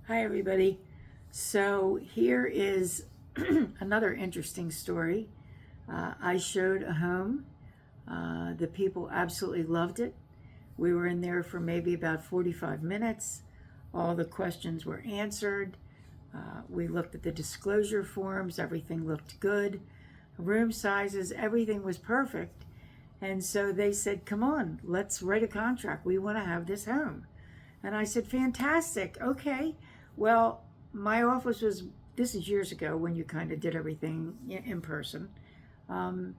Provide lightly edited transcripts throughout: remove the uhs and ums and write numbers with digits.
Hi, everybody. So here is another interesting story. I showed a home. The people absolutely loved it. We were in there for maybe about 45 minutes. All the questions were answered. We looked at the disclosure forms. Everything looked good. Room sizes, everything was perfect. And so they said, come on, let's write a contract. We want to have this home. And I said, fantastic. Okay. Well, my office was, this is years ago when you kind of did everything in person. Um,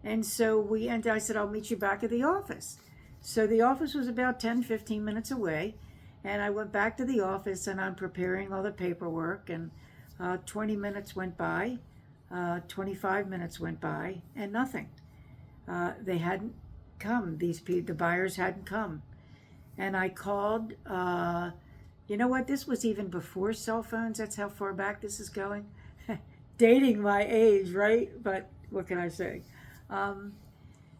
and so I said, I'll meet you back at the office. So the office was about 10, 15 minutes away. And I went back to the office and I'm preparing all the paperwork. And 20 minutes went by, 25 minutes went by, and nothing. They hadn't come. The buyers hadn't come. And I called, you know what? This was even before cell phones. That's how far back this is going. Dating my age, right? But what can I say? Um,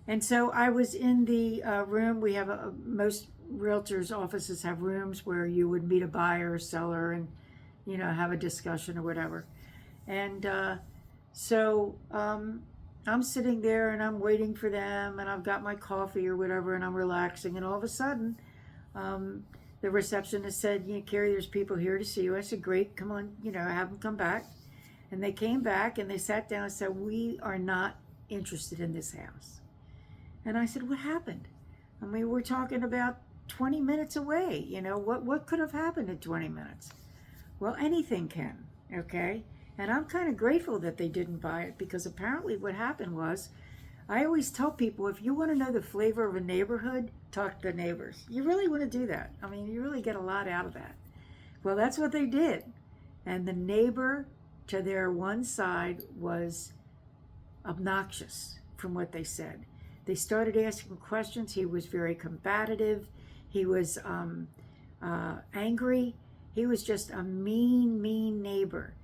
and so I was in the room. We have most realtors' offices have rooms where you would meet a buyer or seller and, have a discussion or whatever. And I'm sitting there and I'm waiting for them and I've got my coffee or whatever and I'm relaxing. And all of a sudden, the receptionist said, Carrie, there's people here to see you. I said, great, come on, have them come back. And they came back and they sat down and said, we are not interested in this house. And I said, what happened? I mean, we're talking about 20 minutes away. What could have happened in 20 minutes? Well, anything can, okay? And I'm kind of grateful that they didn't buy it because apparently what happened was, I always tell people, if you want to know the flavor of a neighborhood, talk to the neighbors. You really want to do that. I mean, you really get a lot out of that. Well, that's what they did. And the neighbor to their one side was obnoxious from what they said. They started asking questions. He was very combative. He was angry. He was just a mean neighbor.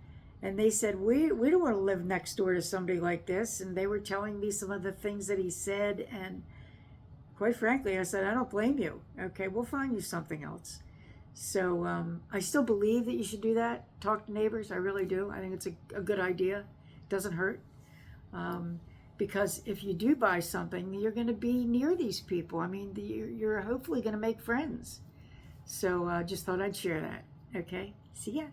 And they said, we don't want to live next door to somebody like this. And they were telling me some of the things that he said. And quite frankly, I said, I don't blame you. Okay, we'll find you something else. So I still believe that you should do that. Talk to neighbors. I really do. I think it's a good idea. It doesn't hurt. Because if you do buy something, you're going to be near these people. I mean, you're hopefully going to make friends. So just thought I'd share that. Okay, see ya.